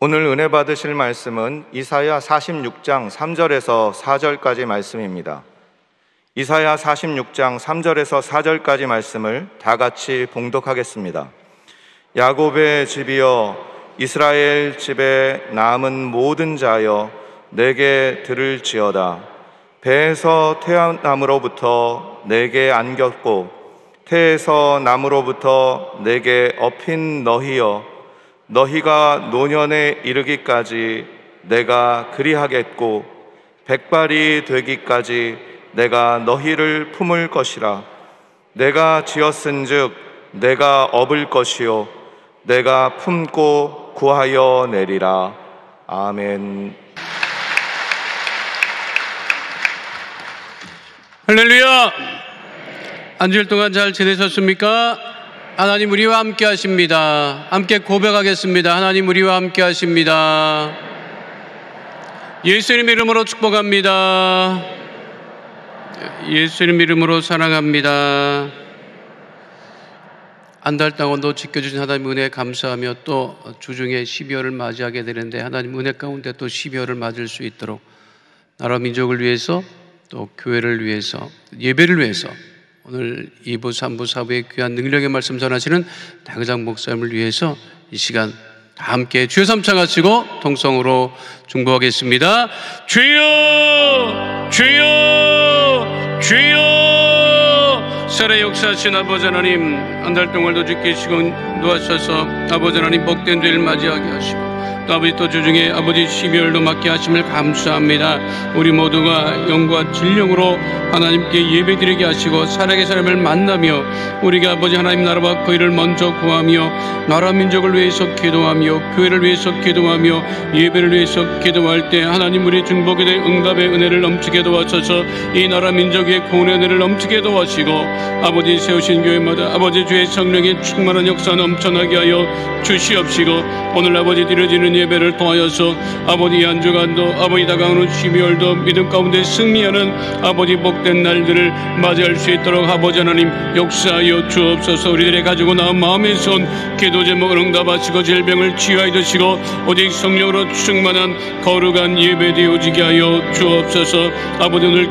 오늘 은혜 받으실 말씀은 이사야 46장 3절에서 4절까지 말씀입니다. 이사야 46장 3절에서 4절까지 말씀을 다 같이 봉독하겠습니다. 야곱의 집이여, 이스라엘 집에 남은 모든 자여, 내게 들을지어다. 배에서 태어남으로부터 내게 안겼고 태에서 남으로부터 내게 업힌 너희여, 너희가 노년에 이르기까지 내가 그리하겠고 백발이 되기까지 내가 너희를 품을 것이라. 내가 지었은즉 내가 업을 것이요 내가 품고 구하여 내리라. 아멘. 할렐루야. 한 주일 동안 잘 지내셨습니까? 하나님 우리와 함께 하십니다. 함께 고백하겠습니다. 하나님 우리와 함께 하십니다. 예수님 이름으로 축복합니다. 예수님 이름으로 사랑합니다. 한 달 동안도 지켜주신 하나님 은혜에 감사하며 또 주중에 12월을 맞이하게 되는데 하나님 은혜 가운데 또 12월을 맞을 수 있도록 나라 민족을 위해서 또 교회를 위해서 예배를 위해서 오늘 2부, 3부, 4부의 귀한 능력의 말씀 전하시는 당장 목사님을 위해서 이 시간 다 함께 주여 삼창하시고 통성으로 중보하겠습니다. 주여, 주여, 주여. 살아 역사하신 아버지 하나님, 한 달 동안도 지키시고 도와주셔서 아버지 하나님 복된 주일 맞이하게 하시고 또 아버지 또 주중에 아버지 12월도 맞게 하심을 감사합니다. 우리 모두가 영과 진령으로 하나님께 예배드리게 하시고 살아계 사람을 만나며 우리가 아버지 하나님 나라와 그의를 먼저 구하며 나라 민족을 위해서 기도하며 교회를 위해서 기도하며 예배를 위해서 기도할 때 하나님 우리 중복에 대해 응답의 은혜를 넘치게 도와주셔서 이 나라 민족의 구원의 은혜를 넘치게 도와주시고 아버지 세우신 교회마다 아버지 주의 성령의 충만한 역사 넘쳐나게 하여 주시옵시고 오늘 아버지 드려지는 예배를 통하여서 아버지 한 주간도 아버지 다가오는 12월도 믿음 가운데 승리하는 아버지 복된 날들을 맞이할 수 있도록 아버지 하나님 역사하여 주옵소서. 우리들의 가지고 나온 마음의 손 기도 제목을 응답하시고 질병을 치유하여 주시고 오직 성령으로 충만한 거룩한 예배 되어지게 하여 주옵소서. 아버지 오늘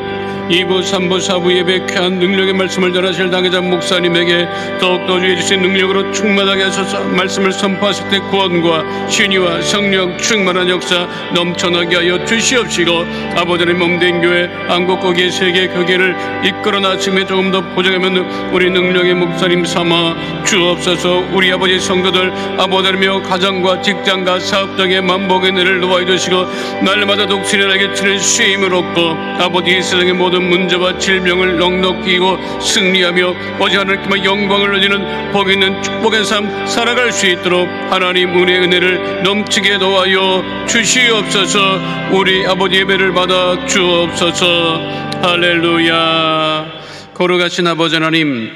2부, 3부, 4부 예배 귀한 능력의 말씀을 전하실 당회자 목사님에게 더욱더 주의 주신 능력으로 충만하게 하셔서 말씀을 선포하실 때 구원과 신의와 성령 충만한 역사 넘쳐나게 하여 주시옵시고 아버지의 몸된 교회 한국거기의 세계 교계를 이끌어 나침에 조금 더 보정하면 우리 능력의 목사님 삼아 주옵소서. 우리 아버지 성도들 아버지며 가정과 직장과 사업 등의 만복의 은혜를 도와주시고 날마다 독수리에게 치는 쉼을 얻고 아버지 세상의 모든 문제와 질병을 넉넉히 이기고 승리하며 오직 하나님께만 영광을 올리는 복 있는 축복의 삶 살아갈 수 있도록 하나님 은혜의 은혜를 넘치게 도와여 주시옵소서. 우리 아버지 예배를 받아 주옵소서. 할렐루야. 거룩하신 아버지 하나님,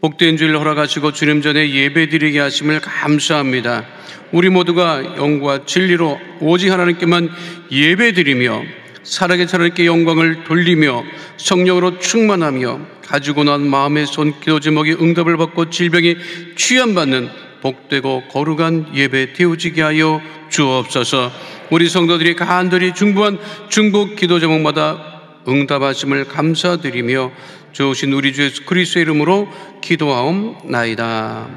복된 주일 허락하시고 주님 전에 예배드리게 하심을 감사합니다. 우리 모두가 영과 진리로 오직 하나님께만 예배드리며 살아계신 하나님께 영광을 돌리며 성령으로 충만하며 가지고 난 마음의 손 기도 제목이 응답을 받고 질병이 치유받는 복되고 거룩한 예배 되어지게 하여 주옵소서. 우리 성도들이 간절히 중보한 중보 기도 제목마다 응답하심을 감사드리며 주오신 우리 주 예수 그리스도의 이름으로 기도하옵나이다.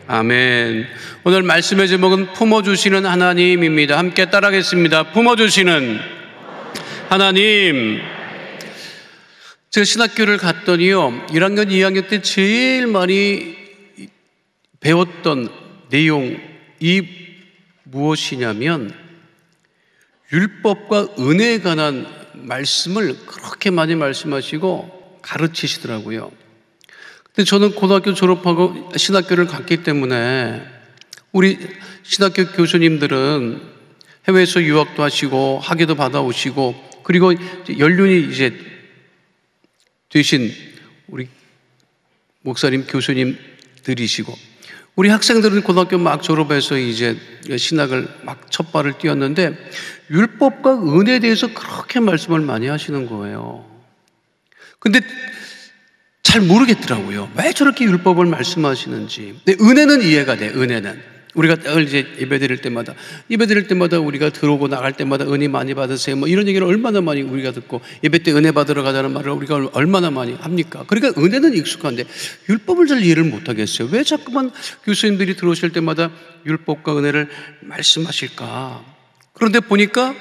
아멘. 오늘 말씀의 제목은 품어주시는 하나님입니다. 함께 따라하겠습니다. 품어주시는 하나님. 제가 신학교를 갔더니요 1학년 2학년 때 제일 많이 배웠던 내용이 무엇이냐면 율법과 은혜에 관한 말씀을 그렇게 많이 말씀하시고 가르치시더라고요. 근데 저는 고등학교 졸업하고 신학교를 갔기 때문에 우리 신학교 교수님들은 해외에서 유학도 하시고 학위도 받아오시고 그리고 연륜이 이제 되신 우리 목사님 교수님들이시고 우리 학생들은 고등학교 막 졸업해서 이제 신학을 막 첫 발을 띄었는데 율법과 은혜에 대해서 그렇게 말씀을 많이 하시는 거예요. 근데 잘 모르겠더라고요. 왜 저렇게 율법을 말씀하시는지. 근데 은혜는 이해가 돼. 은혜는 우리가 늘 이제 예배드릴 때마다 우리가 들어오고 나갈 때마다 은혜 많이 받으세요. 뭐 이런 얘기를 얼마나 많이 우리가 듣고, 예배 때 은혜 받으러 가자는 말을 우리가 얼마나 많이 합니까? 그러니까 은혜는 익숙한데 율법을 잘 이해를 못 하겠어요. 왜 자꾸만 교수님들이 들어오실 때마다 율법과 은혜를 말씀하실까? 그런데 보니까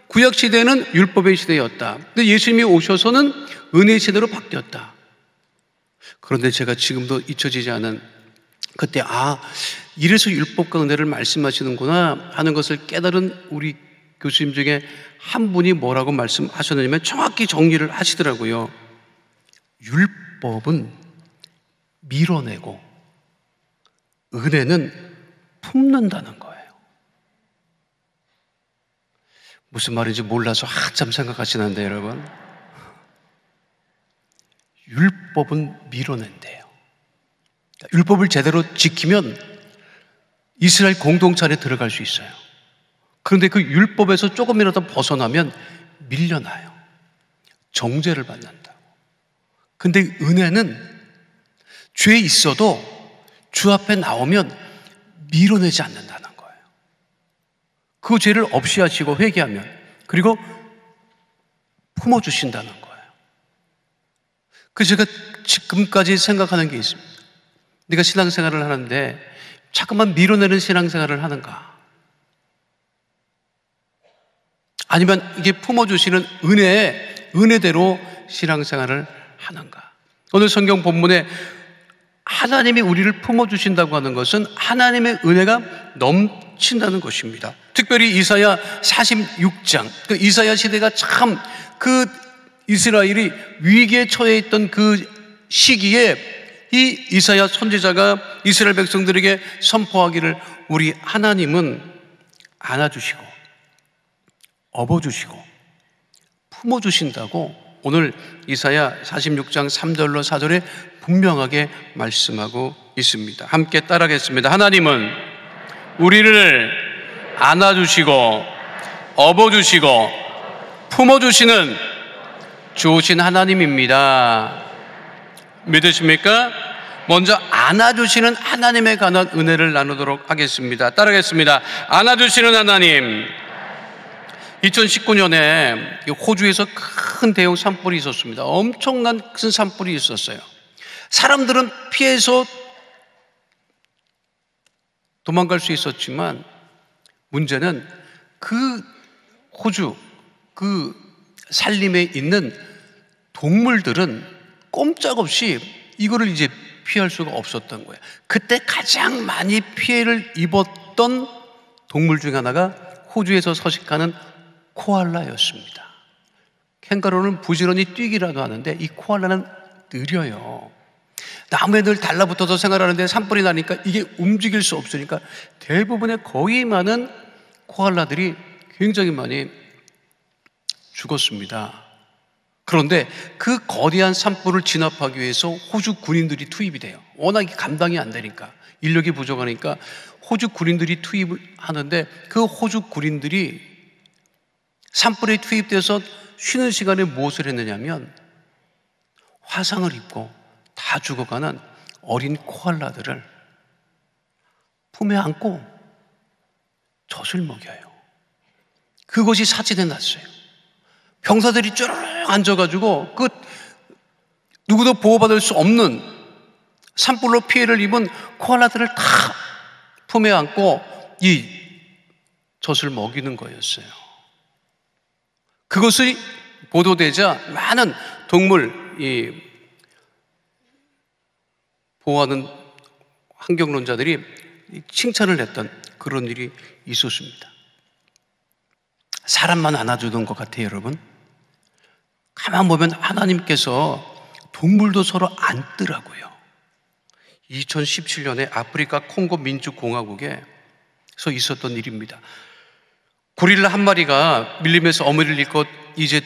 구약 시대는 율법의 시대였다. 근데 예수님이 오셔서는 은혜의 시대로 바뀌었다. 그런데 제가 지금도 잊혀지지 않은 그때, 이래서 율법과 은혜를 말씀하시는구나 하는 것을 깨달은 우리 교수님 중에 한 분이 뭐라고 말씀하셨느냐면 정확히 정리를 하시더라고요. 율법은 밀어내고 은혜는 품는다는 거예요. 무슨 말인지 몰라서 한참 생각하시는데 여러분, 율법은 밀어낸대요. 율법을 제대로 지키면 이스라엘 공동체 안에 들어갈 수 있어요. 그런데 그 율법에서 조금이라도 벗어나면 밀려나요. 정죄를 받는다고. 근데 은혜는 죄에 있어도 주 앞에 나오면 밀어내지 않는다는 거예요. 그 죄를 없이 하시고 회개하면, 그리고 품어주신다는 거예요. 그래서 제가 지금까지 생각하는 게 있습니다. 내가 신앙생활을 하는데 자꾸만 밀어내는 신앙생활을 하는가? 아니면 이게 품어주시는 은혜대로 신앙생활을 하는가? 오늘 성경 본문에 하나님이 우리를 품어주신다고 하는 것은 하나님의 은혜가 넘친다는 것입니다. 특별히 이사야 46장, 그 이사야 시대가 참 그 이스라엘이 위기에 처해 있던 그 시기에 이 이사야 선지자가 이스라엘 백성들에게 선포하기를, 우리 하나님은 안아주시고 업어주시고 품어주신다고 오늘 이사야 46장 3절로 4절에 분명하게 말씀하고 있습니다. 함께 따라하겠습니다. 하나님은 우리를 안아주시고 업어주시고 품어주시는 좋으신 하나님입니다. 믿으십니까? 먼저 안아주시는 하나님에 관한 은혜를 나누도록 하겠습니다. 따라하겠습니다. 안아주시는 하나님. 2019년에 호주에서 큰 대형 산불이 있었습니다. 엄청난 큰 산불이 있었어요. 사람들은 피해서 도망갈 수 있었지만 문제는 그 호주 그 산림에 있는 동물들은 꼼짝없이 이거를 이제 피할 수가 없었던 거예요. 그때 가장 많이 피해를 입었던 동물 중 하나가 호주에서 서식하는 코알라였습니다. 캥거루는 부지런히 뛰기라도 하는데 이 코알라는 느려요. 나무에 늘 달라붙어서 생활하는데 산불이 나니까 이게 움직일 수 없으니까 대부분의 거의 많은 코알라들이 굉장히 많이 죽었습니다. 그런데 그 거대한 산불을 진압하기 위해서 호주 군인들이 투입이 돼요. 워낙 감당이 안 되니까, 인력이 부족하니까 호주 군인들이 투입을 하는데, 그 호주 군인들이 산불에 투입돼서 쉬는 시간에 무엇을 했느냐면 화상을 입고 다 죽어가는 어린 코알라들을 품에 안고 젖을 먹여요. 그것이 사진에 났어요. 병사들이 쭈르륵 앉아가지고 그 누구도 보호받을 수 없는 산불로 피해를 입은 코알라들을 다 품에 안고 이 젖을 먹이는 거였어요. 그것이 보도되자 많은 동물 보호하는 환경론자들이 칭찬을 했던 그런 일이 있었습니다. 사람만 안아주던 것 같아요, 여러분. 가만 보면 하나님께서 동물도 서로 안더라고요. 2017년에 아프리카 콩고 민주공화국에서 있었던 일입니다. 고릴라 한 마리가 밀림에서 어머니를 잃고 이제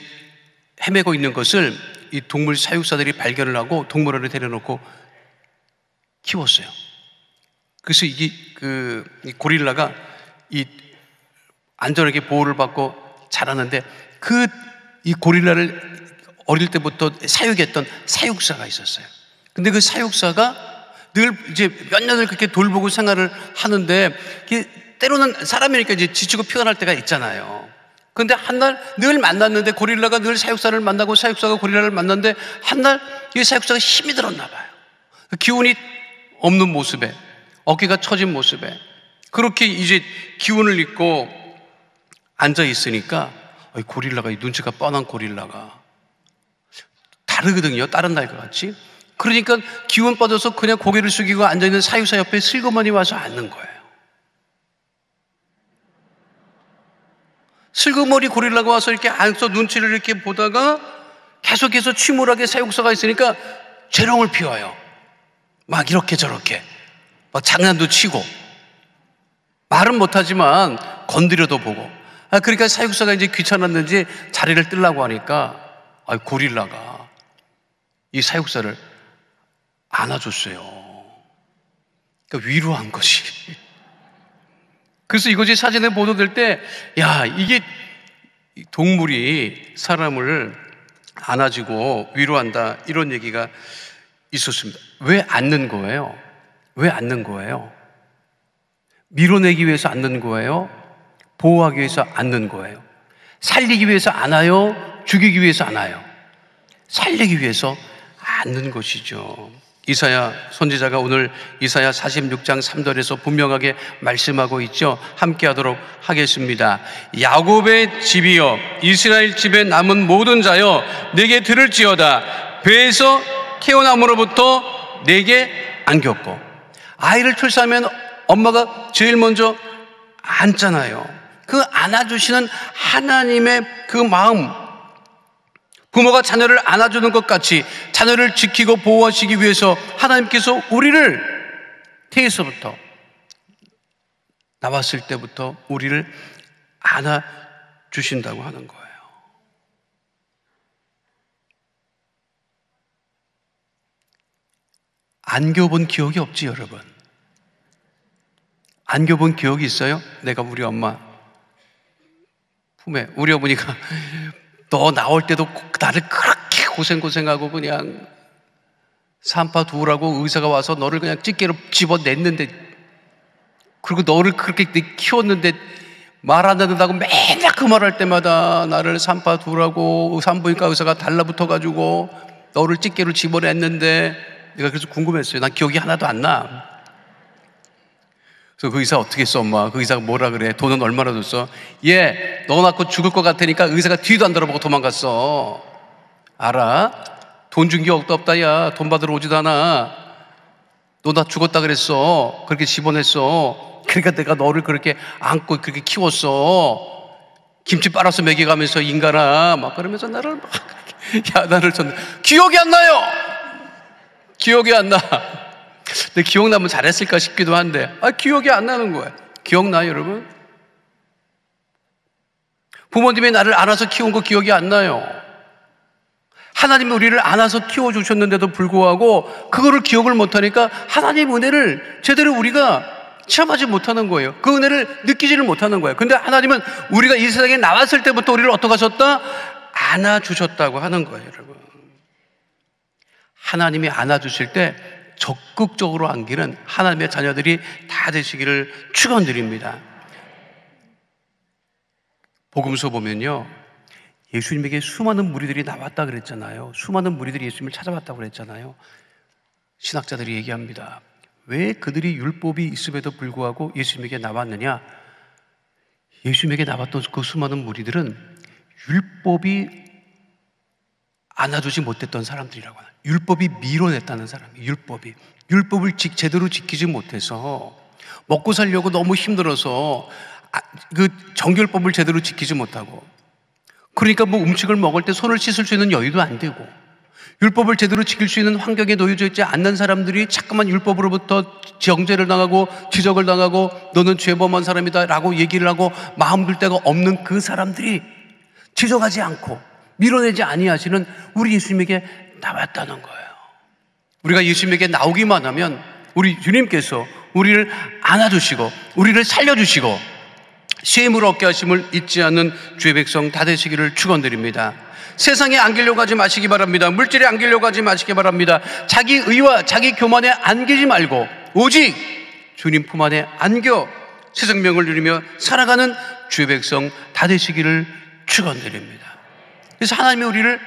헤매고 있는 것을 이 동물 사육사들이 발견을 하고 동물원에 데려놓고 키웠어요. 그래서 이 고릴라가 이 안전하게 보호를 받고 자라는데, 이 고릴라를 어릴 때부터 사육했던 사육사가 있었어요. 근데 그 사육사가 늘 이제 몇 년을 그렇게 돌보고 생활을 하는데, 때로는 사람이니까 이제 지치고 피곤할 때가 있잖아요. 근데 한날 늘 만났는데, 고릴라가 늘 사육사를 만나고 사육사가 고릴라를 만났는데, 한날 이 사육사가 힘이 들었나 봐요. 기운이 없는 모습에, 어깨가 처진 모습에, 그렇게 이제 기운을 잃고 앉아 있으니까 고릴라가, 이 눈치가 뻔한 고릴라가 다르거든요, 다른 날과 같이. 그러니까 기운 빠져서 그냥 고개를 숙이고 앉아있는 사육사 옆에 슬그머니 와서 앉는 거예요. 슬그머니 고릴라가 와서 이렇게 앉아서 눈치를 이렇게 보다가 계속해서 침울하게 사육사가 있으니까 재롱을 피워요. 막 이렇게 저렇게 막 장난도 치고, 말은 못하지만 건드려도 보고. 그러니까 사육사가 이제 귀찮았는지 자리를 뜨려고 하니까 고릴라가 이 사육사를 안아줬어요. 그러니까 위로한 것이. 그래서 이것이 사진에 보도될 때, 야, 이게 동물이 사람을 안아주고 위로한다, 이런 얘기가 있었습니다. 왜 앉는 거예요? 왜 앉는 거예요? 밀어내기 위해서 앉는 거예요? 보호하기 위해서 앉는 거예요? 살리기 위해서 안아요? 죽이기 위해서 안아요? 살리기 위해서 앉는 것이죠. 이사야 선지자가 오늘 이사야 46장 3절에서 분명하게 말씀하고 있죠. 함께 하도록 하겠습니다. 야곱의 집이여, 이스라엘 집에 남은 모든 자여, 내게 들을지어다. 배에서 태어남으로부터 내게 안겼고. 아이를 출산하면 엄마가 제일 먼저 안잖아요. 그 안아주시는 하나님의 그 마음, 부모가 자녀를 안아주는 것 같이 자녀를 지키고 보호하시기 위해서 하나님께서 우리를 태에서부터, 나왔을 때부터 우리를 안아주신다고 하는 거예요. 안겨본 기억이 없지, 여러분? 안겨본 기억이 있어요? 내가 우리 엄마 품에, 우리 어머니가 너 나올 때도 나를 그렇게 고생하고 그냥 산파 두으라고 의사가 와서 너를 그냥 찌개로 집어냈는데, 그리고 너를 그렇게 키웠는데 말 안 듣는다고 맨날 그 말할 때마다 나를 산파 두으라고 산부인과 의사가 달라붙어가지고 너를 찌개로 집어냈는데, 내가 그래서 궁금했어요. 난 기억이 하나도 안 나. 그래서 그 의사 어떻게 했어, 엄마? 그 의사가 뭐라 그래? 돈은 얼마나 줬어? 얘 너 낳고 죽을 것 같으니까 의사가 뒤도 안 돌아보고 도망갔어. 알아? 돈 준 기억도 없다. 야, 돈 받으러 오지도 않아. 너 나 죽었다 그랬어. 그렇게 집어냈어. 그러니까 내가 너를 그렇게 안고 그렇게 키웠어. 김치 빨아서 먹여가면서 인간아, 막 그러면서 나를 막 야단을 쳤는데 기억이 안 나요. 기억이 안 나. 근데 기억나면 잘했을까 싶기도 한데, 기억이 안 나는 거예요. 기억나요, 여러분? 부모님이 나를 안아서 키운 거 기억이 안 나요. 하나님이 우리를 안아서 키워주셨는데도 불구하고 그거를 기억을 못하니까 하나님의 은혜를 제대로 우리가 체험하지 못하는 거예요. 그 은혜를 느끼지를 못하는 거예요. 근데 하나님은 우리가 이 세상에 나왔을 때부터 우리를 어떻게 하셨다? 안아주셨다고 하는 거예요, 여러분. 하나님이 안아주실 때 적극적으로 안기는 하나님의 자녀들이 다 되시기를 축원드립니다. 복음서 보면요, 예수님에게 수많은 무리들이 나왔다 그랬잖아요. 수많은 무리들이 예수님을 찾아왔다고 그랬잖아요. 신학자들이 얘기합니다. 왜 그들이 율법이 있음에도 불구하고 예수님에게 나왔느냐? 예수님에게 나왔던 그 수많은 무리들은 율법이 안아주지 못했던 사람들이라고 하나. 율법이 밀어냈다는 사람이, 율법을 제대로 지키지 못해서 먹고 살려고 너무 힘들어서 그 정결법을 제대로 지키지 못하고, 그러니까 뭐 음식을 먹을 때 손을 씻을 수 있는 여유도 안 되고, 율법을 제대로 지킬 수 있는 환경에 놓여져 있지 않는 사람들이 자꾸만 율법으로부터 정죄를 당하고 지적을 당하고 너는 죄범한 사람이다 라고 얘기를 하고 마음 둘 데가 없는 그 사람들이 지적하지 않고 밀어내지 아니하시는 우리 예수님에게 나왔다는 거예요. 우리가 예수님에게 나오기만 하면 우리 주님께서 우리를 안아주시고 우리를 살려주시고 쉼을 얻게 하심을 잊지 않는 주의 백성 다 되시기를 축원드립니다. 세상에 안기려고 하지 마시기 바랍니다. 물질에 안기려고 하지 마시기 바랍니다. 자기 의와 자기 교만에 안기지 말고 오직 주님 품 안에 안겨 새 생명을 누리며 살아가는 주의 백성 다 되시기를 축원드립니다. 그래서 하나님이 우리를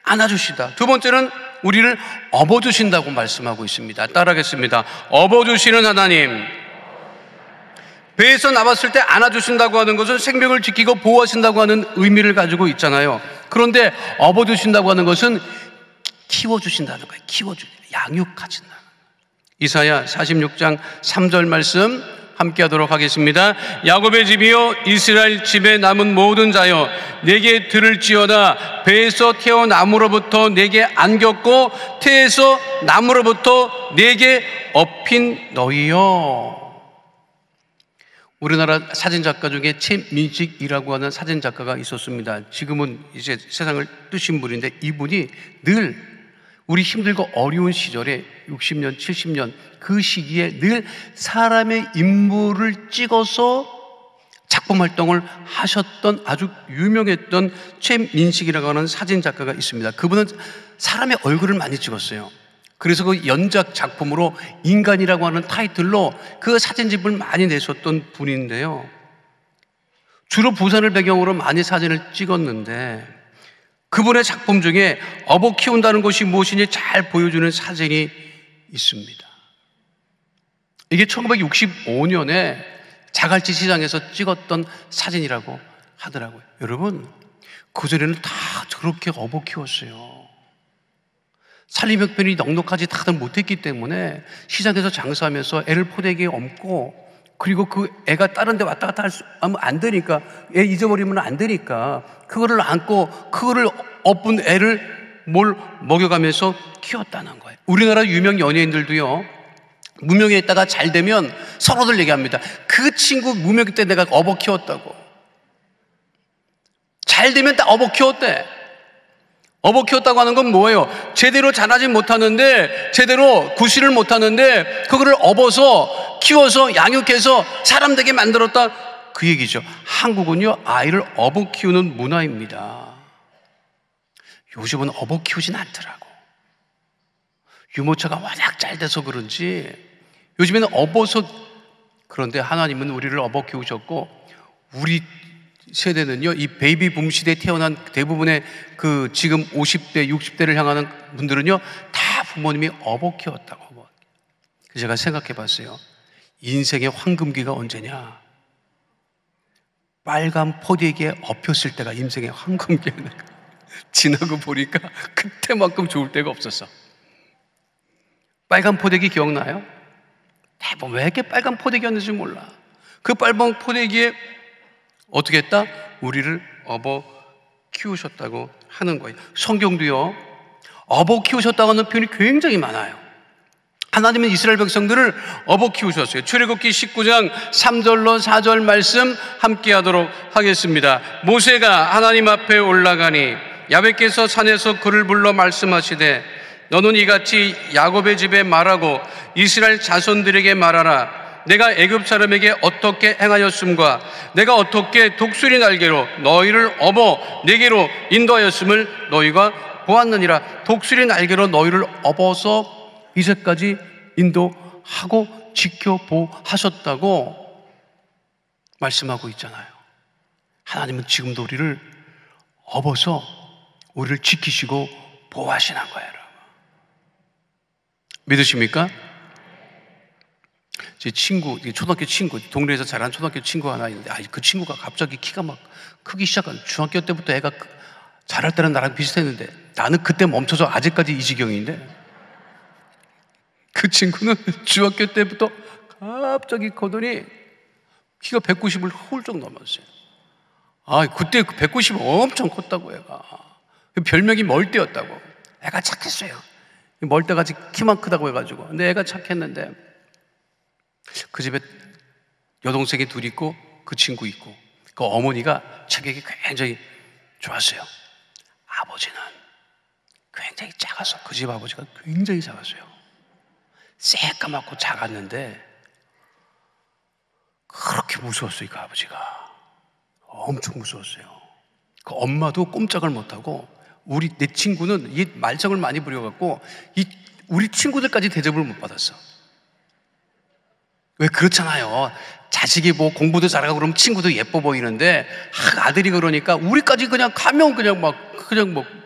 안아주시다. 두 번째는 우리를 업어주신다고 말씀하고 있습니다. 따라하겠습니다. 업어주시는 하나님. 배에서 나왔을 때 안아주신다고 하는 것은 생명을 지키고 보호하신다고 하는 의미를 가지고 있잖아요. 그런데 업어주신다고 하는 것은 키워주신다는 거예요. 양육하신다. 이사야 46장 3절 말씀 함께 하도록 하겠습니다. 야곱의 집이여 이스라엘 집에 남은 모든 자여 내게 들을지어다. 배에서 태어남으로부터 내게 안겼고 태에서 남으로부터 내게 업힌 너희여. 우리나라 사진작가 중에 최민식이라고 하는 사진작가가 있었습니다. 지금은 이제 세상을 뜨신 분인데 이분이 늘 우리 힘들고 어려운 시절에 60년, 70년 그 시기에 늘 사람의 인물을 찍어서 작품 활동을 하셨던 아주 유명했던 최민식이라고 하는 사진작가가 있습니다. 그분은 사람의 얼굴을 많이 찍었어요. 그래서 그 연작 작품으로 인간이라고 하는 타이틀로 그 사진집을 많이 내셨던 분인데요. 주로 부산을 배경으로 많이 사진을 찍었는데 그분의 작품 중에 업어 키운다는 것이 무엇인지 잘 보여주는 사진이 있습니다. 이게 1965년에 자갈치 시장에서 찍었던 사진이라고 하더라고요. 여러분, 그전에는 다 저렇게 업어 키웠어요. 살림 형편이 넉넉하지 다들 못했기 때문에 시장에서 장사하면서 애를 포대기에 얹고, 그리고 그 애가 다른 데 왔다 갔다 하면 안 되니까, 애 잊어버리면 안 되니까 그거를 안고 그거를 엎은 애를 뭘 먹여가면서 키웠다는 거예요. 우리나라 유명 연예인들도요, 무명했다가 잘 되면 서로들 얘기합니다. 그 친구 무명 때 내가 업어 키웠다고. 잘 되면 딱 업어 키웠대. 업어 키웠다고 하는 건 뭐예요? 제대로 자라지 못하는데, 제대로 구실을 못하는데 그거를 업어서 키워서 양육해서 사람 되게 만들었다, 그 얘기죠. 한국은요, 아이를 업어 키우는 문화입니다. 요즘은 업어 키우진 않더라고. 유모차가 워낙 잘 돼서 그런지 요즘에는 업어서. 그런데 하나님은 우리를 업어 키우셨고, 우리 세대는요, 이 베이비 붐 시대에 태어난 대부분의 그 지금 50대, 60대를 향하는 분들은요, 다 부모님이 업어 키웠다고. 그래서 제가 생각해 봤어요. 인생의 황금기가 언제냐? 빨간 포대기에 엎였을 때가 인생의 황금기야. 지나고 보니까 그때만큼 좋을 때가 없었어. 빨간 포대기 기억나요? 대부분 왜 이렇게 빨간 포대기였는지 몰라. 그 빨간 포대기에 어떻게 했다? 우리를 업어 키우셨다고 하는 거예요. 성경도요, 업어 키우셨다고 하는 표현이 굉장히 많아요. 하나님은 이스라엘 백성들을 업어 키우셨어요. 출애굽기 19장 3절로 4절 말씀 함께 하도록 하겠습니다. 모세가 하나님 앞에 올라가니 야훼께서 산에서 그를 불러 말씀하시되 너는 이같이 야곱의 집에 말하고 이스라엘 자손들에게 말하라. 내가 애굽 사람에게 어떻게 행하였음과 내가 어떻게 독수리 날개로 너희를 업어 내게로 인도하였음을 너희가 보았느니라. 독수리 날개로 너희를 업어서 이제까지 인도하고 지켜보하셨다고 말씀하고 있잖아요. 하나님은 지금도 우리를 업어서 우리를 지키시고 보호하시는 거예요. 여러분, 믿으십니까? 제 친구, 초등학교 친구, 동네에서 자란 초등학교 친구 하나 있는데, 그 친구가 갑자기 키가 막 크기 시작한, 중학교 때부터 애가 자랄 때는 나랑 비슷했는데 나는 그때 멈춰서 아직까지 이 지경인데, 그 친구는 중학교 때부터 갑자기 커더니 키가 190을 훌쩍 넘었어요. 그때 190 엄청 컸다고. 애가 별명이 멀대였다고. 애가 착했어요. 멀대가 키만 크다고 해가지고. 근데 애가 착했는데 그 집에 여동생이 둘 있고 그 친구 있고, 그 어머니가 체격이 굉장히 좋았어요. 아버지는 굉장히 작아서, 그 집 아버지가 굉장히 작았어요. 새까맣고 작았는데 그렇게 무서웠어요, 그 아버지가. 엄청 무서웠어요. 그 엄마도 꼼짝을 못하고 내 친구는 이 말썽을 많이 부려갖고 우리 친구들까지 대접을 못 받았어. 왜 그렇잖아요. 자식이 뭐 공부도 잘하고 그러면 친구도 예뻐 보이는데 아들이 그러니까 우리까지 그냥 가면 그냥 막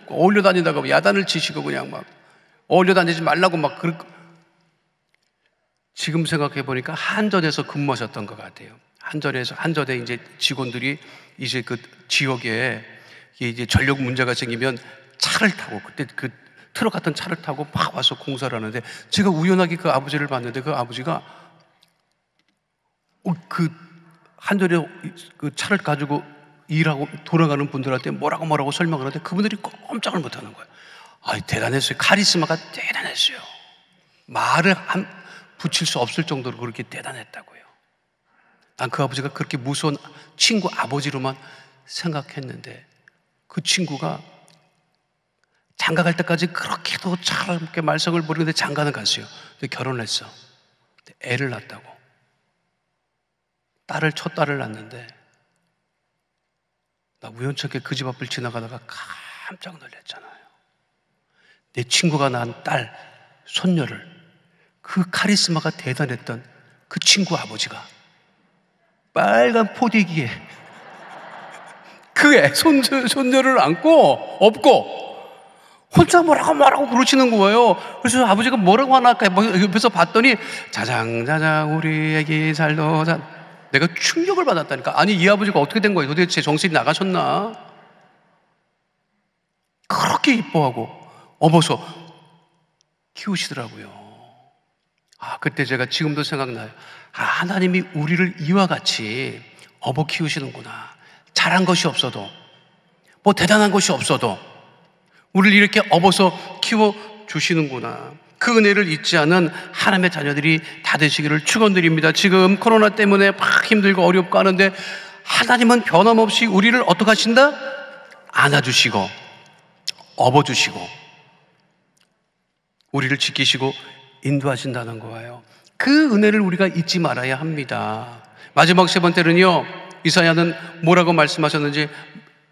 어울려 다니다가 야단을 치시고 그냥 막 어울려 다니지 말라고 막 지금 생각해 보니까 한전에서 근무하셨던 것 같아요. 한전에 이제 직원들이 이제 그 지역에 이제 전력 문제가 생기면 차를 타고 그때 그 트럭 같은 차를 타고 막 와서 공사를 하는데 제가 우연하게 그 아버지를 봤는데 그 아버지가 그 한전에 그 차를 가지고 일하고 돌아가는 분들한테 뭐라고 설명을 하는데 그분들이 꼼짝을 못 하는 거예요. 대단했어요. 카리스마가 대단했어요. 말을 붙일 수 없을 정도로 그렇게 대단했다고요. 난 그 아버지가 그렇게 무서운 친구 아버지로만 생각했는데 그 친구가 장가 갈 때까지 그렇게도 잘게 말썽을 부리는데 장가는 갔어요. 근데 결혼을 했어. 근데 애를 낳았다고. 첫 딸을 낳았는데 나 우연찮게 그 집 앞을 지나가다가 깜짝 놀랐잖아요. 내 친구가 낳은 딸, 손녀를 그 카리스마가 대단했던 그 친구 아버지가 빨간 포대기에 그 손녀를 안고 업고 혼자 뭐라고 그러시는 거예요. 그래서 아버지가 뭐라고 하나 옆에서 봤더니 자장자장 우리 애기 잘도 내가 충격을 받았다니까. 아니 이 아버지가 어떻게 된 거예요? 도대체 정신이 나가셨나? 그렇게 이뻐하고 업어서 키우시더라고요. 그때 제가 지금도 생각나요. 하나님이 우리를 이와 같이 업어 키우시는구나. 잘한 것이 없어도 뭐 대단한 것이 없어도 우리를 이렇게 업어서 키워주시는구나. 그 은혜를 잊지 않은 하나님의 자녀들이 다 되시기를 축원드립니다. 지금 코로나 때문에 막 힘들고 어렵고 하는데 하나님은 변함없이 우리를 어떻게 하신다? 안아주시고 업어주시고 우리를 지키시고 인도하신다는 거예요. 그 은혜를 우리가 잊지 말아야 합니다. 마지막 세 번째는요, 이사야는 뭐라고 말씀하셨는지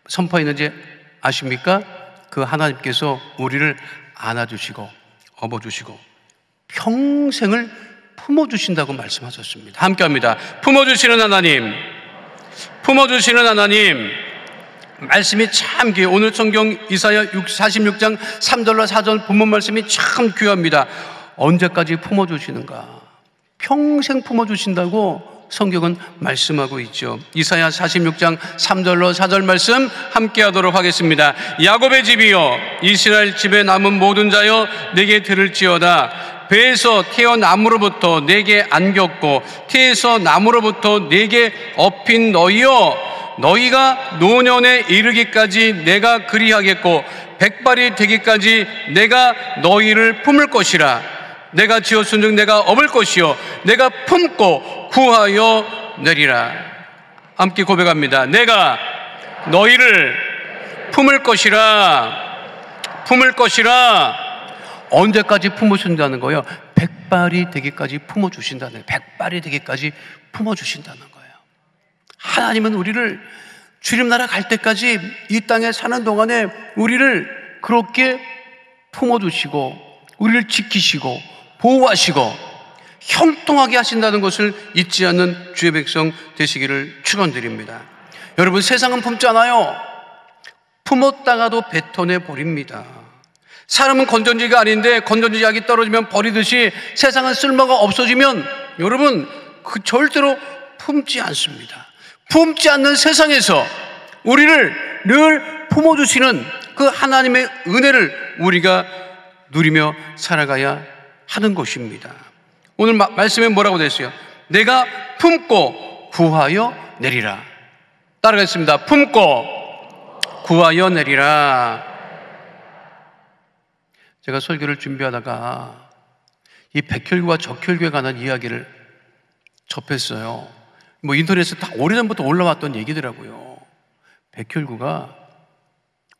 선포했는지 아십니까? 그 하나님께서 우리를 안아주시고 업어주시고 평생을 품어주신다고 말씀하셨습니다. 함께합니다. 품어주시는 하나님, 품어주시는 하나님. 말씀이 참 귀해요. 오늘 성경 이사야 46장 3절과 4절 본문 말씀이 참 귀합니다. 언제까지 품어주시는가? 평생 품어주신다고 성경은 말씀하고 있죠. 이사야 46장 3절로 4절 말씀 함께 하도록 하겠습니다. 야곱의 집이여, 이스라엘 집에 남은 모든 자여, 내게 들을지어다. 배에서 태어남으로부터 내게 안겼고 태에서 남으로부터 내게 업힌 너희여, 너희가 노년에 이르기까지 내가 그리하겠고 백발이 되기까지 내가 너희를 품을 것이라. 내가 지었은즉 내가 업을 것이요 내가 품고 구하여 내리라. 함께 고백합니다. 내가 너희를 품을 것이라. 품을 것이라. 언제까지 품어준다는 거예요? 백발이 되기까지 품어주신다는 거예요. 백발이 되기까지 품어주신다는 거예요. 하나님은 우리를 주님나라 갈 때까지 이 땅에 사는 동안에 우리를 그렇게 품어주시고 우리를 지키시고 보호하시고 형통하게 하신다는 것을 잊지 않는 주의 백성 되시기를 축원드립니다. 여러분, 세상은 품지 않아요. 품었다가도 뱉어내 버립니다. 사람은 건전지가 아닌데 건전지 약이 떨어지면 버리듯이 세상은 쓸모가 없어지면 여러분 그 절대로 품지 않습니다. 품지 않는 세상에서 우리를 늘 품어주시는 그 하나님의 은혜를 우리가 누리며 살아가야 하는 것입니다. 오늘 말씀에 뭐라고 되어 있어요? 내가 품고 구하여 내리라. 따라가겠습니다. 품고 구하여 내리라. 제가 설교를 준비하다가 이 백혈구와 적혈구에 관한 이야기를 접했어요. 뭐 인터넷에 다 오래전부터 올라왔던 얘기더라고요. 백혈구가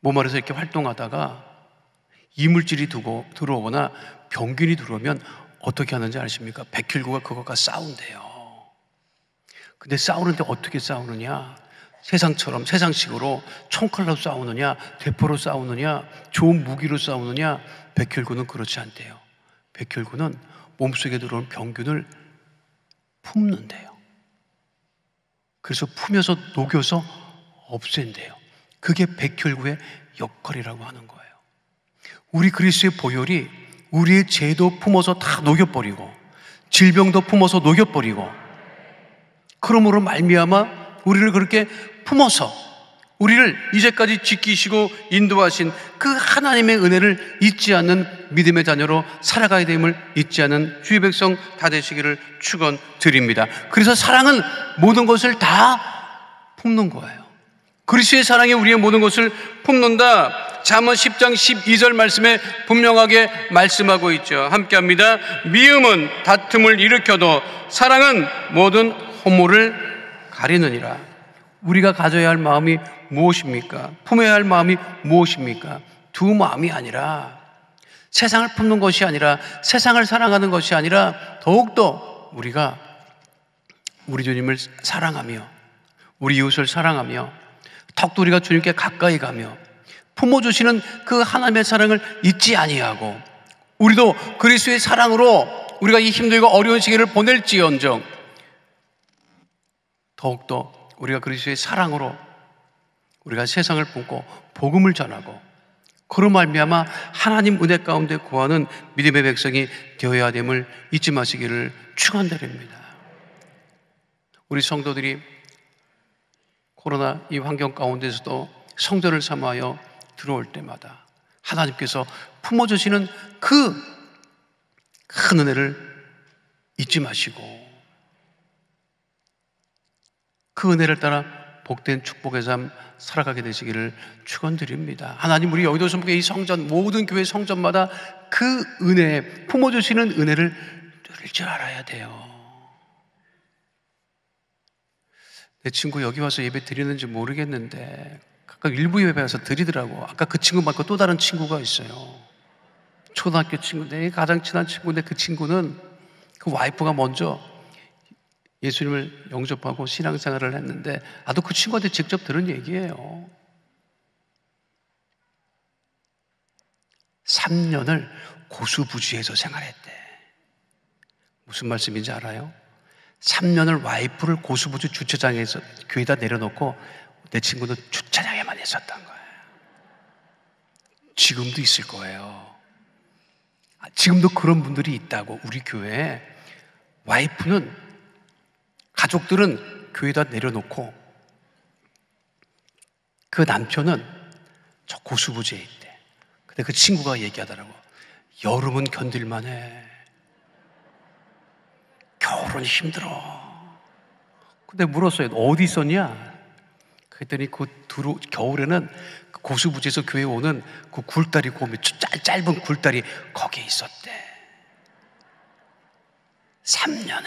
몸 안에서 이렇게 활동하다가 이물질이 들어오거나 병균이 들어오면 어떻게 하는지 아십니까? 백혈구가 그것과 싸운대요. 근데 싸우는데 어떻게 싸우느냐? 세상처럼 세상식으로 총칼로 싸우느냐, 대포로 싸우느냐, 좋은 무기로 싸우느냐. 백혈구는 그렇지 않대요. 백혈구는 몸속에 들어오는 병균을 품는데요. 그래서 품여서 녹여서 없앤대요. 그게 백혈구의 역할이라고 하는 거예요. 우리 그리스도의 보혈이 우리의 죄도 품어서 다 녹여버리고 질병도 품어서 녹여버리고, 그러므로 말미암아 우리를 그렇게 품어서 우리를 이제까지 지키시고 인도하신 그 하나님의 은혜를 잊지 않는 믿음의 자녀로 살아가야 됨을 잊지 않는 주의 백성 다 되시기를 축원드립니다. 그래서 사랑은 모든 것을 다 품는 거예요. 그리스도의 사랑이 우리의 모든 것을 품는다. 잠언 10장 12절 말씀에 분명하게 말씀하고 있죠. 함께합니다. 미움은 다툼을 일으켜도 사랑은 모든 허물을 가리느니라. 우리가 가져야 할 마음이 무엇입니까? 품어야 할 마음이 무엇입니까? 두 마음이 아니라, 세상을 품는 것이 아니라, 세상을 사랑하는 것이 아니라, 더욱더 우리가 우리 주님을 사랑하며 우리 이웃을 사랑하며 더욱더 우리가 주님께 가까이 가며 품어주시는 그 하나님의 사랑을 잊지 아니하고, 우리도 그리스도의 사랑으로 우리가 이 힘들고 어려운 시기를 보낼지언정 더욱더 우리가 그리스도의 사랑으로 우리가 세상을 품고 복음을 전하고, 그로 말미암아 하나님 은혜 가운데 구하는 믿음의 백성이 되어야 됨을 잊지 마시기를 축원드립니다. 우리 성도들이 코로나 이 환경 가운데서도 성전을 삼아여 들어올 때마다 하나님께서 품어주시는 그 큰 은혜를 잊지 마시고 그 은혜를 따라 복된 축복의 삶 살아가게 되시기를 축원드립니다. 하나님, 우리 여의도 성교회 이 성전, 모든 교회 성전마다 그 은혜, 품어주시는 은혜를 누릴 줄 알아야 돼요. 내 친구 여기 와서 예배 드리는지 모르겠는데 각각 일부 예배 와서 드리더라고. 아까 그 친구 말고 또 다른 친구가 있어요. 초등학교 친구인데, 가장 친한 친구인데, 그 친구는 그 와이프가 먼저 예수님을 영접하고 신앙생활을 했는데, 나도 그 친구한테 직접 들은 얘기예요. 3년을 고수부지에서 생활했대. 무슨 말씀인지 알아요? 3년을 와이프를 고수부지 주차장에서 교회에다 내려놓고 내 친구는 주차장에만 있었던 거예요. 지금도 있을 거예요. 지금도 그런 분들이 있다고. 우리 교회에 와이프는, 가족들은 교회에다 내려놓고 그 남편은 저 고수부지에 있대. 근데 그 친구가 얘기하더라고. 여름은 견딜만해, 겨울은 힘들어. 근데 물었어요. 어디 있었냐? 그랬더니 겨울에는 그 고수부지에서 교회에 오는 그 굴다리, 곰이 짧은 굴다리, 거기에 있었대. 3년을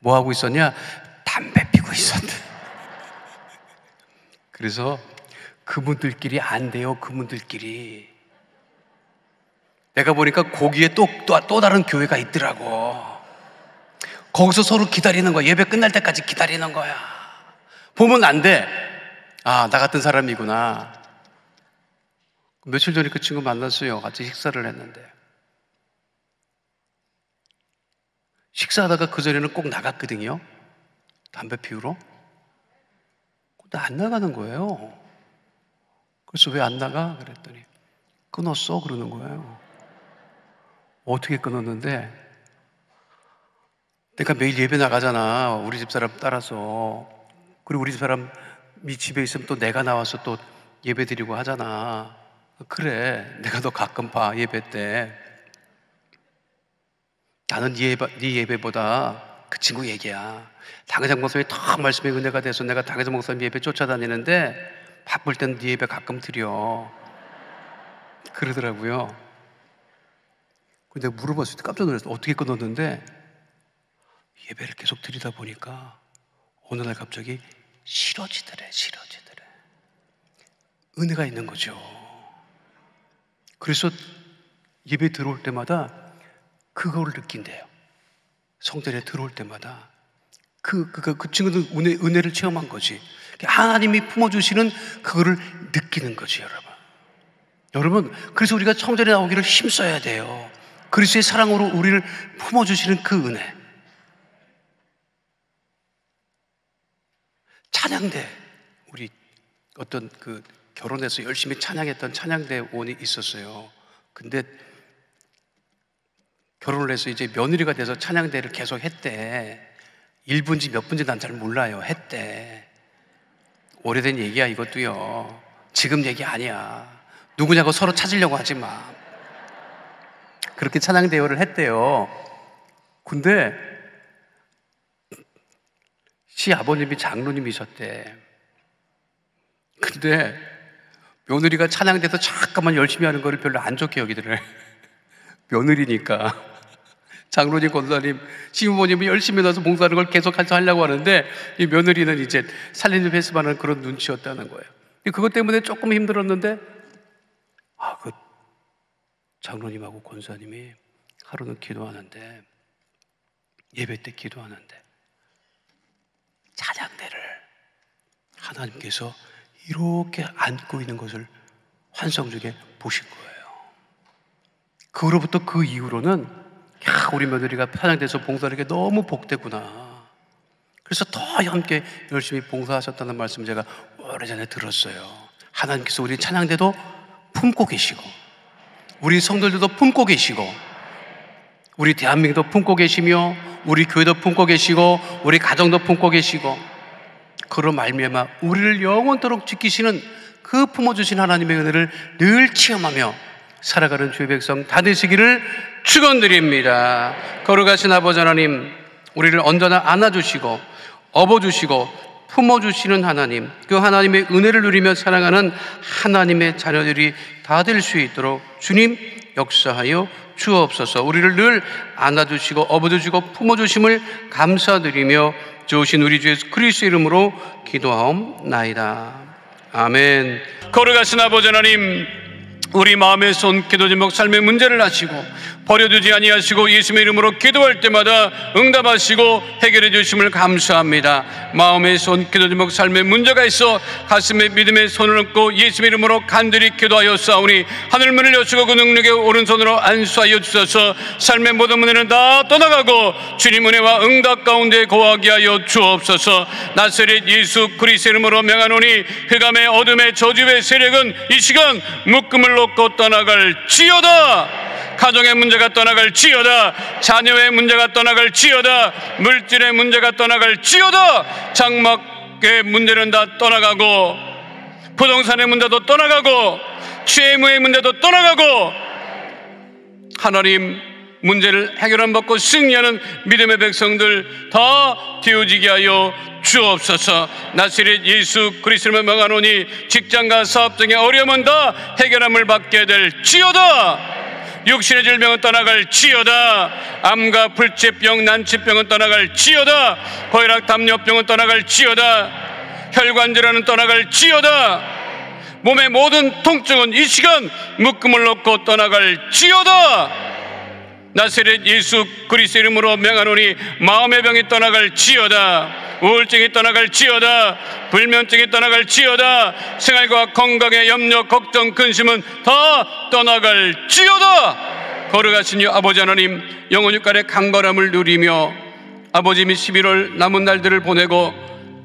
뭐 하고 있었냐? 담배 피고 있었대. 그래서 그분들끼리 안 돼요. 그분들끼리. 내가 보니까 거기에 또 다른 교회가 있더라고. 거기서 서로 기다리는 거야. 예배 끝날 때까지 기다리는 거야. 보면 안 돼. 아, 나 같은 사람이구나. 며칠 전에 그 친구 만났어요. 같이 식사를 했는데, 식사하다가 그전에는 꼭 나갔거든요. 담배 피우러. 근데 안 나가는 거예요. 그래서 왜 안 나가? 그랬더니 끊었어 그러는 거예요. 어떻게 끊었는데, 내가 매일 예배 나가잖아, 우리 집사람 따라서. 그리고 우리 집사람이 집에 있으면 또 내가 나와서 또 예배 드리고 하잖아. 그래, 내가 너 가끔 봐, 예배 때. 나는 네 예배보다 그 친구 얘기야. 당회장 목사님이 더 말씀의 은혜가 돼서 내가 당회장 목사님 예배 쫓아다니는데 바쁠 땐 네 예배 가끔 드려. 그러더라고요. 근데 물어봤을 때 깜짝 놀랐어. 어떻게 끊었는데, 예배를 계속 드리다 보니까 어느 날 갑자기 싫어지더래. 은혜가 있는 거죠. 그래서 예배 들어올 때마다 그거를 느낀대요. 성전에 들어올 때마다 그 친구는 은혜를 체험한 거지. 하나님이 품어주시는 그거를 느끼는 거지, 여러분. 여러분, 그래서 우리가 성전에 나오기를 힘써야 돼요. 그리스도의 사랑으로 우리를 품어주시는 그 은혜. 찬양대, 우리 어떤 그 결혼해서 열심히 찬양했던 찬양대원이 있었어요. 근데 결혼을 해서 이제 며느리가 돼서 찬양대를 계속 했대. 1분지 몇 분지 난 잘 몰라요. 했대. 오래된 얘기야, 이것도요. 지금 얘기 아니야. 누구냐고 서로 찾으려고 하지 마. 그렇게 찬양대회를 했대요. 근데 시아버님이 장로님이셨대. 근데 며느리가 찬양대에서 잠깐만 열심히 하는 거를 별로 안 좋게 여기더래. 며느리니까. 장로님, 권사님, 시부모님이 열심히 나서 봉사하는 걸 계속 하려고 하는데 이 며느리는 이제 살림 좀 했으면 하는 그런 눈치였다는 거예요. 그것 때문에 조금 힘들었는데 그 장로님하고 권사님이 하루는 기도하는데, 예배 때 기도하는데 찬양대를 하나님께서 이렇게 안고 있는 것을 환상 중에 보신 거예요. 그로부터 그 이후로는 우리 며느리가 찬양대에서 봉사하는 게 너무 복되구나. 그래서 더 함께 열심히 봉사하셨다는 말씀 제가 오래전에 들었어요. 하나님께서 우리 찬양대도 품고 계시고, 우리 성도들도 품고 계시고, 우리 대한민국도 품고 계시며, 우리 교회도 품고 계시고, 우리 가정도 품고 계시고, 그로 말미암아 우리를 영원토록 지키시는 그 품어주신 하나님의 은혜를 늘 체험하며 살아가는 주의 백성 다 되시기를 축원드립니다. 거룩하신 아버지 하나님, 우리를 언제나 안아주시고 업어주시고 품어주시는 하나님, 그 하나님의 은혜를 누리며 살아가는 하나님의 자녀들이 다 될 수 있도록 주님 역사하여 주옵소서. 우리를 늘 안아주시고 업어주시고 품어주심을 감사드리며 좋으신 우리 주 예수 그리스도의 이름으로 기도하옵나이다. 아멘. 거룩하신 아버지 하나님, 우리 마음의 손, 기도 제목, 삶의 문제를 아시고 버려두지 아니하시고 예수님의 이름으로 기도할 때마다 응답하시고 해결해 주심을 감사합니다. 마음의 손, 기도 제목, 삶의 문제가 있어 가슴에 믿음의 손을 얹고 예수님의 이름으로 간절히 기도하여 싸우니 하늘문을 여시고 그 능력의 오른손으로 안수하여 주셔서 삶의 모든 문제는 다 떠나가고 주님 은혜와 응답 가운데 거하게 하여 주옵소서. 나사렛 예수 그리스도의 이름으로 명하노니 흑암의 어둠의 저주의 세력은 이 시간 묶음을 놓고 떠나갈지어다. 가정의 문제가 떠나갈지어다. 자녀의 문제가 떠나갈지어다. 물질의 문제가 떠나갈지어다. 장막의 문제는 다 떠나가고, 부동산의 문제도 떠나가고, 채무의 문제도 떠나가고, 하나님 문제를 해결함 받고 승리하는 믿음의 백성들 다 되어지게 하여 주옵소서. 나사렛 예수 그리스도를 명하노니 직장과 사업 등의 어려움은 다 해결함을 받게 될지어다. 육신의 질병은 떠나갈지어다. 암과 불치병, 난치병은 떠나갈지어다. 고혈압, 담요병은 떠나갈지어다. 혈관질환은 떠나갈지어다. 몸의 모든 통증은 이 시간 묶음을 놓고 떠나갈지어다. 나사렛 예수 그리스도 이름으로 명하노니 마음의 병이 떠나갈지어다. 우울증이 떠나갈지어다. 불면증이 떠나갈지어다. 생활과 건강의 염려, 걱정, 근심은 다 떠나갈지어다. 거룩하신 아버지 하나님, 영원 육간의 강건함을 누리며 아버지 및 11월 남은 날들을 보내고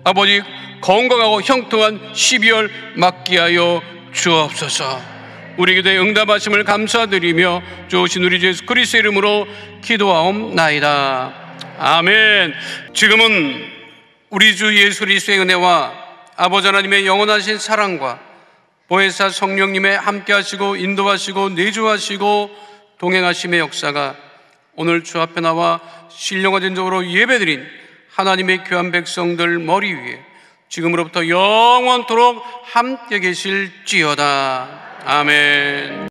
아버지 건강하고 형통한 12월 맞게 하여 주옵소서. 우리 기도에 응답하심을 감사드리며 좋으신 우리 주 예수 그리스도의 이름으로 기도하옵나이다. 아멘. 지금은 우리 주 예수 그리스도의 은혜와 아버지 하나님의 영원하신 사랑과 보혜사 성령님의 함께하시고 인도하시고 내주하시고 동행하심의 역사가 오늘 주 앞에 나와 신령화된 적으로 예배드린 하나님의 귀한 백성들 머리 위에 지금으로부터 영원토록 함께 계실지어다. 아멘.